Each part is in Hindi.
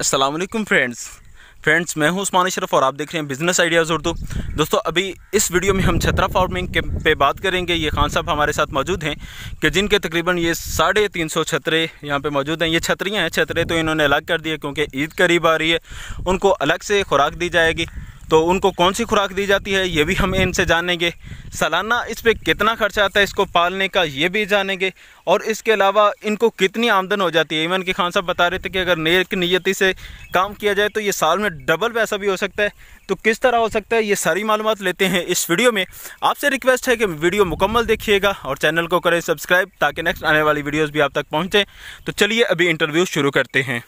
अस्सलाम वालेकुम फ्रेंड्स मैं हूं उस्मान अशरफ और आप देख रहे हैं बिज़नेस आइडियाज़ उर्दू। दोस्तों अभी इस वीडियो में हम छतरा फार्मिंग के पे बात करेंगे। ये खान साहब हमारे साथ मौजूद हैं कि जिनके तकरीबन ये 350 छतरे यहाँ पे मौजूद हैं। ये छतरियाँ हैं, छतरे तो इन्होंने अलग कर दिए क्योंकि ईद करीब आ रही है, उनको अलग से खुराक दी जाएगी। तो उनको कौन सी खुराक दी जाती है ये भी हम इनसे जानेंगे। सालाना इस पर कितना खर्चा आता है इसको पालने का ये भी जानेंगे, और इसके अलावा इनको कितनी आमदन हो जाती है। इवन कि खान साहब बता रहे थे कि अगर नेक नियति से काम किया जाए तो ये साल में डबल पैसा भी हो सकता है। तो किस तरह हो सकता है ये सारी मालूमात लेते हैं इस वीडियो में। आपसे रिक्वेस्ट है कि वीडियो मुकम्मल देखिएगा और चैनल को करें सब्सक्राइब ताकि नेक्स्ट आने वाली वीडियोज़ भी आप तक पहुँचें। तो चलिए अभी इंटरव्यू शुरू करते हैं।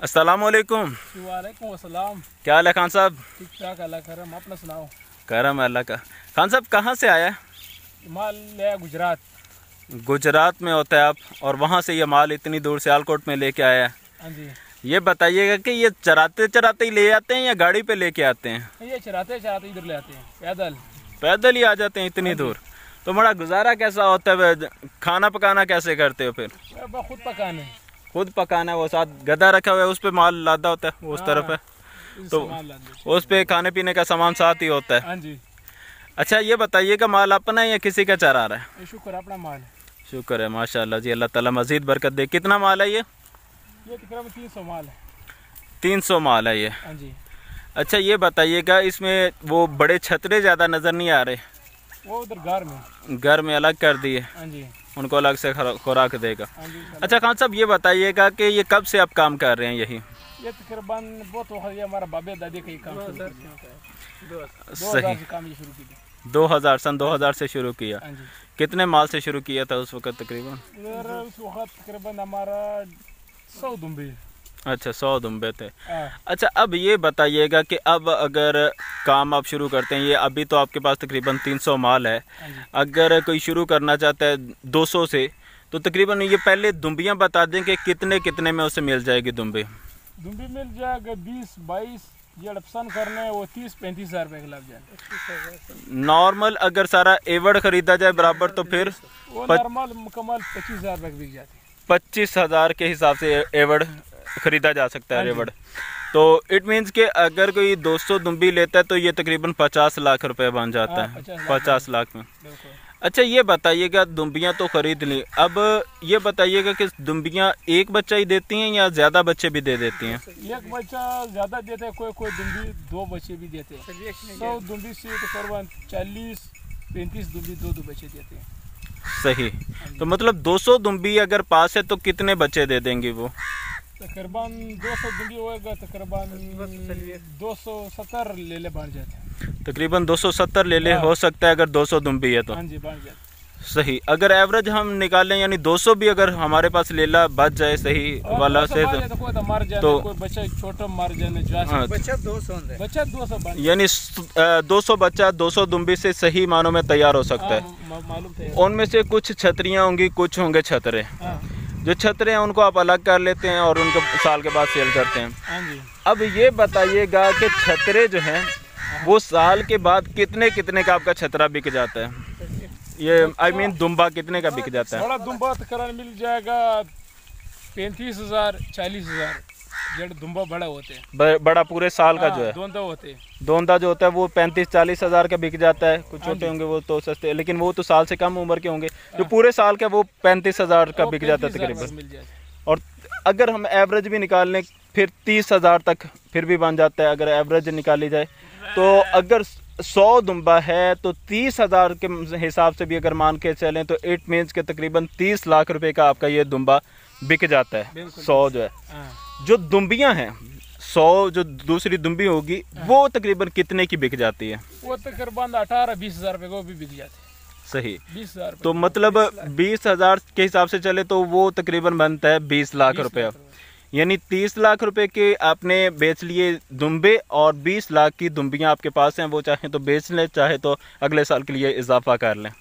अस्सलामुअलैकुम। वालेकुम अस्सलाम। क्या हाल है खान साहब? ठीक ठाक, अल्लाह करम। अपना सुनाओ। करम है अल्लाह का। खान साहब कहाँ से आया? माल ले गुजरात। गुजरात में होता है आप, और वहाँ से ये माल इतनी दूर सियालकोट में लेके आया है। हाँ जी। ये बताइएगा कि ये चराते चराते ही ले आते हैं या गाड़ी पे लेके आते हैं? ये चराते चराते इधर ले आते हैं, पैदल ही आ जाते हैं इतनी दूर। तो बड़ा गुजारा कैसा होता है? खाना पकाना कैसे करते हो फिर? खुद पकाने। खुद पकाना है, वो साथ गधा रखा हुआ है उस पे माल लादा होता है, वो उस तरफ है, तो उस पे खाने पीने का सामान साथ ही होता है। हाँ जी। अच्छा ये बताइएगा माल अपना है या किसी का चरा रहा है? शुक्र अपना माल है। शुक्र है माशाल्लाह जी, अल्लाह ताला मजीद बरकत दे। कितना माल है ये? तकरीबन 300 माल है। 300 माल है ये? हाँ जी। अच्छा ये बताइएगा इसमें वो बड़े छतरे ज़्यादा नज़र नहीं आ रहे? वो उधर घर में अलग कर दिए। हाँ जी। उनको अलग से खुराक देगा। हाँ जी। अच्छा खान साहब ये बताइएगा कि ये कब से आप काम कर रहे हैं यही? ये तकरीबन बहुत हमारा बाबे दादी का काम सही। 2000 सन 2000 से शुरू किया। हाँ जी। कितने माल से शुरू किया था उस वक्त तकरीबन? उस वक्त तकरीबन हमारा 100 दुम्बे। अच्छा 100 दुम्बे थे। अच्छा अब ये बताइएगा कि अब अगर काम आप शुरू करते हैं, ये अभी तो आपके पास तकरीबन 300 माल है, अगर कोई शुरू करना चाहता है 200 से, तो तकरीबन ये पहले दुम्बियाँ बता दें कि कितने कितने में उसे मिल जाएगी दुम्बी? दुम्बी मिल जाएगा 20-22 ये पसंद करने, वो 30-35 हज़ार रुपये के लग जाए। नॉर्मल अगर सारा एवड़ खरीदा जाए बराबर तो फिर वो नॉर्मल मुकम्मल 25 हज़ार रुपये बिक जाती है। 25 हज़ार के हिसाब से एवड़ खरीदा जा सकता है रेवड़। तो इट मीन्स कि अगर कोई 200 दुम्बी लेता है तो ये तकरीबन 50 लाख रुपए बन जाता है। 50 लाख में। अच्छा ये बताइएगा दुम्बियाँ तो खरीद ली, अब ये बताइएगा कि दुम्बियाँ एक बच्चा ही देती हैं या ज़्यादा बच्चे भी दे देती हैं? एक बच्चा ज़्यादा देते हैं, कोई दुम्बी 2 बच्चे भी देते हैं। 100 दुम्बी से तकरीबन 40-35 दुम्बी 2 बच्चे देते हैं। सही। तो मतलब 200 दुम्बी अगर पास है तो कितने बच्चे दे देंगे वो? तकरीबन 200 दुम्बी होएगा, तकरीबन 270 ले बढ़ जाते हैं। तकरीबन 270 ले हो सकता है अगर 200 दुम्बी है तो। हाँ जी, बढ़ जाते। सही। अगर एवरेज हम निकालें यानी 200 भी अगर हमारे पास लेला बच जाए सही वाला से तो बच्चा छोटा मार जाने बच्चा 200 यानी 200 बच्चा 200 दुम्बी से सही मानों में तैयार हो सकता है। उनमें से कुछ छतरियाँ होंगी, कुछ होंगे छतरे। जो छतरे हैं उनको आप अलग कर लेते हैं और उनको साल के बाद सेल करते हैं। अब ये बताइएगा कि छतरे जो हैं वो साल के बाद कितने कितने का आपका छतरा बिक जाता है? ये दुम्बा कितने का बिक जाता है? बड़ा दुम्बा तकरीबन मिल जाएगा 35 हज़ार 40 हज़ार। जब दुम्बा बड़ा होते हैं, बड़ा पूरे साल का जो है दोंदा होते हैं, दोंदा जो होता है वो 35-40 हज़ार का बिक जाता है। कुछ छोटे होंगे वो तो सस्ते, लेकिन वो तो साल से कम उम्र के होंगे। जो पूरे साल का वो 35 हज़ार का बिक जाता है तकरीबन। और अगर हम एवरेज भी निकाल लें फिर 30 हज़ार तक फिर भी बन जाता है अगर एवरेज निकाली जाए। तो अगर 100 दुम्बा है तो 30 हज़ार के हिसाब से भी अगर मान के चलें तो इट मीन्स के तकरीबन 30 लाख रुपए का आपका ये दुम्बा बिक जाता है। 100 जो है, जो दुम्बियां हैं 100 जो दूसरी दुम्बी होगी वो तकरीबन कितने की बिक जाती है? वो तकरीबन 18-20 हज़ार रुपये को भी बिक जाती है। सही। 20 हज़ार। तो मतलब 20 हज़ार के हिसाब से चले तो वो तकरीबन बनता है 20 लाख रुपये। यानी 30 लाख रुपए के आपने बेच लिए दुम्बे और 20 लाख की दुम्बियां आपके पास हैं, वो चाहे तो बेच लें चाहे तो अगले साल के लिए इजाफा कर लें।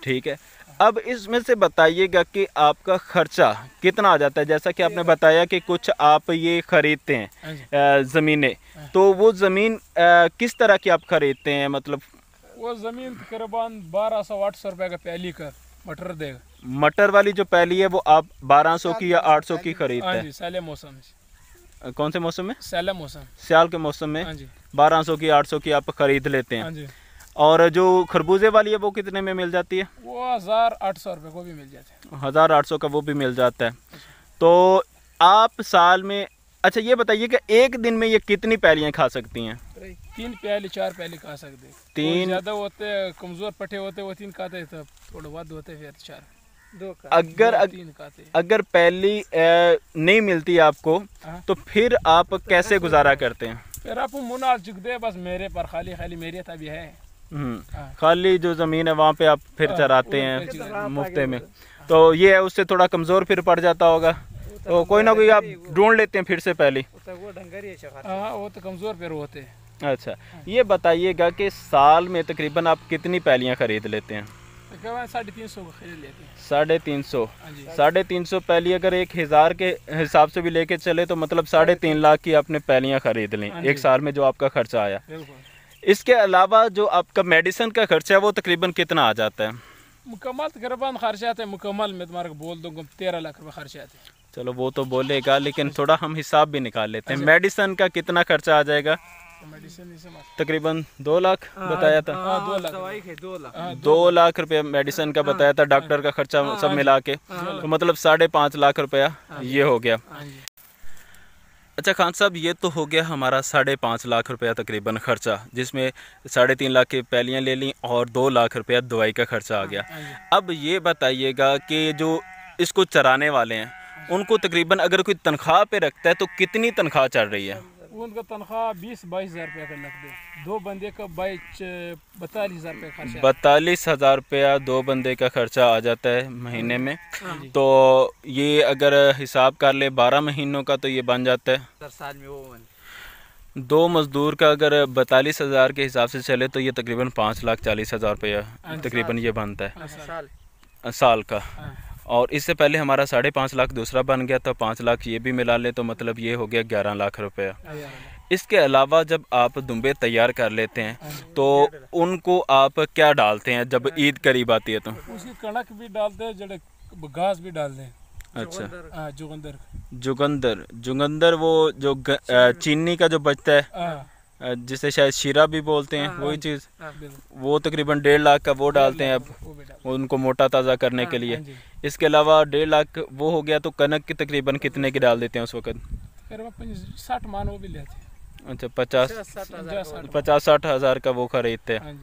ठीक है। अब इसमें से बताइएगा कि आपका खर्चा कितना आ जाता है? जैसा कि आपने बताया कि कुछ आप ये खरीदते हैं ज़मीनें, तो वो ज़मीन किस तरह की आप खरीदते हैं? मतलब वो ज़मीन तकरीबन 1200-800 रुपये का पहली का मटर देगा। मटर वाली जो पैली है वो आप 1200 की या 800 की खरीदते हैं? साले मौसम में। कौन से मौसम में? साले मौसम, सियाल के मौसम में 1200 की 800 की आप खरीद लेते हैं। और जो खरबूजे वाली है वो कितने में मिल जाती है? वो 1800 रुपये को भी मिल जाता है। 1800 का वो भी मिल जाता है। तो आप साल में, अच्छा ये बताइए कि एक दिन में ये कितनी पैलियाँ खा सकती हैं? 3 प्याली 4 प्याली खा सकते। 3 ज़्यादा होते कमज़ोर पट्टे होते वो 3 खाते, तो थोड़ा बहुत होते फिर 4 2 3 खाते। अगर पैली नहीं मिलती आपको तो फिर आप कैसे गुजारा करते हैं? फिर आप मुना चुक दे बस मेरे पर खाली मेरे तभी है। खाली जो ज़मीन है वहाँ पे आप फिर चराते हैं मुफ्ते में, तो ये है उससे थोड़ा कमज़ोर फिर पड़ जाता होगा, तो कोई ना कोई आप ढूंढ लेते हैं फिर से पहले। वो तो कमज़ोर फिर होते हैं। अच्छा ये बताइएगा कि साल में तकरीबन आप कितनी पैलियाँ खरीद लेते हैं? 350 को खरीद लेते हैं। 350 350 पैली अगर 1000 के हिसाब से भी लेके चले तो मतलब 3.5 लाख की आपने पैलियाँ खरीद लें एक साल में, जो आपका खर्चा आया। इसके अलावा जो आपका मेडिसिन का खर्चा है वो तकरीबन कितना आ जाता है? मुकम्मल तकरीबन खर्चा आते हैं, मुकम्मल मैं तुम्हारे को बोल दूंगा 13 लाख रुपए खर्चा आते हैं। चलो वो तो बोलेगा, लेकिन थोड़ा हम हिसाब भी निकाल लेते हैं। मेडिसिन का कितना खर्चा आ जाएगा? तकरीबन 2 लाख बताया था। 2 लाख रुपया मेडिसिन का बताया था, डॉक्टर का खर्चा सब मिला के, तो मतलब 5.5 लाख रुपया ये हो गया। अच्छा खान साहब, ये तो हो गया हमारा 5.5 लाख रुपया तकरीबन खर्चा, जिसमें 3.5 लाख की पैलियाँ ले ली और 2 लाख रुपया दवाई का खर्चा आ गया। अब ये बताइएगा कि जो इसको चराने वाले हैं उनको तकरीबन अगर कोई तनख्वाह पे रखता है तो कितनी तनख्वाह चल रही है? उनका तनख्वाह 20-22 हज़ार रुपया का लगता है। 2 बंदे का 42 हज़ार रुपया खर्चा। 42 हज़ार रुपया 2 बंदे का खर्चा आ जाता है महीने में। तो ये अगर हिसाब कर ले 12 महीनों का तो ये बन जाता है साल में वो 2 मज़दूर का अगर 42 हज़ार के हिसाब से चले तो ये तकरीबन 5,40,000 रुपया तकरीबन ये बनता है साल का। और इससे पहले हमारा 5.5 लाख दूसरा बन गया था, 5 लाख ये भी मिला ले तो मतलब ये हो गया 11 लाख रुपया। इसके अलावा जब आप दुम्बे तैयार कर लेते हैं तो उनको आप क्या डालते हैं जब ईद करीब आती है? तो उसकी कणक भी डालते हैं, जड़े घास भी डालते हैं। अच्छा जुगंदर जुगंदर वो जो चीनी का जो बचता है जिसे शायद शीरा भी बोलते हैं, वही चीज़, वो तकरीबन 1.5 लाख का वो डालते हैं अब उनको मोटा ताज़ा करने के लिए। इसके अलावा 1.5 लाख वो हो गया, तो कनक की तकरीबन कितने की डाल देते हैं उस वक्त? 60 मान वो भी लेते हैं। अच्छा 50-60 हज़ार का वो खरीदते हैं।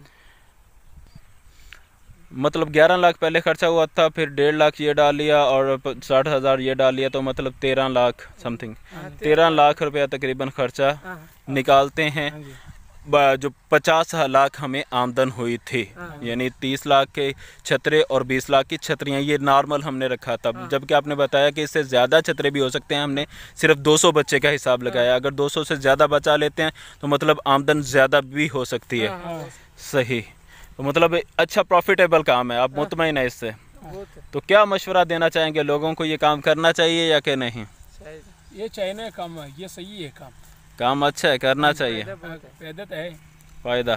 मतलब 11 लाख पहले खर्चा हुआ था, फिर 1.5 लाख ये डाल लिया और 60 हज़ार ये डाल लिया, तो मतलब 13 लाख समथिंग 13 लाख रुपया तकरीबन खर्चा निकालते हैं। जो 50 लाख हमें आमदन हुई थी, यानी 30 लाख के छतरे और 20 लाख की छतरियाँ, ये नॉर्मल हमने रखा था। जबकि आपने बताया कि इससे ज़्यादा छतरे भी हो सकते हैं, हमने सिर्फ 200 बच्चे का हिसाब लगाया। अगर 200 से ज़्यादा बचा लेते हैं तो मतलब आमदन ज़्यादा भी हो सकती है। सही, तो मतलब अच्छा प्रॉफिटेबल काम है, आप मुतमईन है इससे। तो क्या मशवरा देना चाहेंगे लोगों को, ये काम करना चाहिए या कि नहीं? ये चाहिए काम, ये सही है काम अच्छा है, करना चाहिए, फ़ायदा।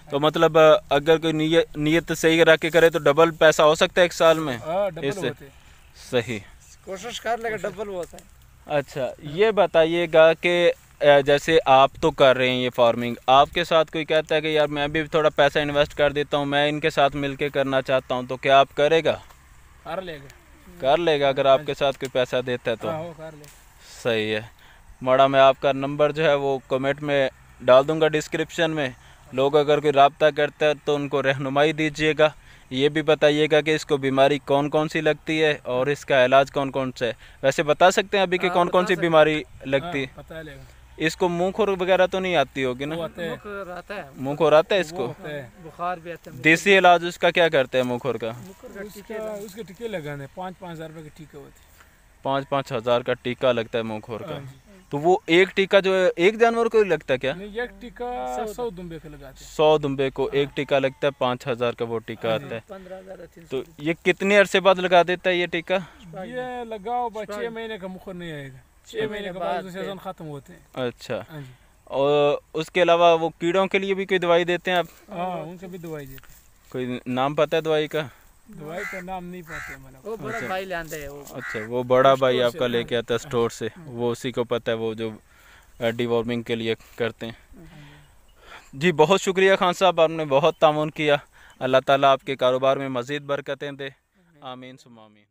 तो मतलब अगर कोई नीयत सही रख के करे तो डबल पैसा हो सकता है एक साल में इससे। सही, कोशिश कर लेगा डबल होता है। अच्छा ये बताइएगा कि जैसे आप तो कर रहे हैं ये फार्मिंग, आपके साथ कोई कहता है कि यार मैं भी थोड़ा पैसा इन्वेस्ट कर देता हूँ, मैं इनके साथ मिलके करना चाहता हूँ, तो क्या आप करेगा? कर लेगा अगर आपके साथ कोई पैसा देता है तो। कर ले। सही है। माड़ा मैं आपका नंबर जो है वो कमेंट में डाल दूंगा डिस्क्रिप्शन में। लोग अगर कोई रब्ता करता है तो उनको रहनुमाई दीजिएगा। ये भी बताइएगा कि इसको बीमारी कौन कौन सी लगती है और इसका इलाज कौन कौन सा है। वैसे बता सकते हैं अभी कि कौन कौन सी बीमारी लगती है? इसको मुँह खोर वगैरह तो नहीं आती होगी ना? मुँह खोर आता है इसको? बुखार भी आता है। देसी इलाज उसका क्या करते हैं मुँह खोर का? उसके टीके लगाने 5-5 हज़ार रुपये के टीके होते हैं। 5-5 हज़ार का टीका लगता है मुँह खोर का। तो वो एक टीका जो है एक जानवर को लगता है क्या? नहीं, एक टीका 100 दुम्बे को लगाते हैं। 100 दुम्बे को एक टीका लगता है, 5,000 का वो टीका आता है। 15,000। तो ये कितने अरसे बाद लगा देता है ये टीका? ये लगाओ 6 महीने का मुखर नहीं आएगा, 6 महीने के बाद सीजन खत्म होते हैं। अच्छा, और उसके अलावा वो कीड़ों के लिए भी कोई दवाई देते हैं आप? हाँ, उनके भी दवाई देते हैं। कोई नाम पता है दवाई का? दवाई का नाम नहीं पाते मैंने। वो बड़ा भाई लाते है वो। अच्छा, वो बड़ा भाई आपका लेके आता है स्टोर से, वो उसी को पता है, वो जो डिवॉर्मिंग के लिए करते हैं। जी बहुत शुक्रिया खान साहब, आपने बहुत ताउन किया। अल्लाह ताला आपके कारोबार में मज़ीद बरकतें दे। आमीन सुम्मा आमीन।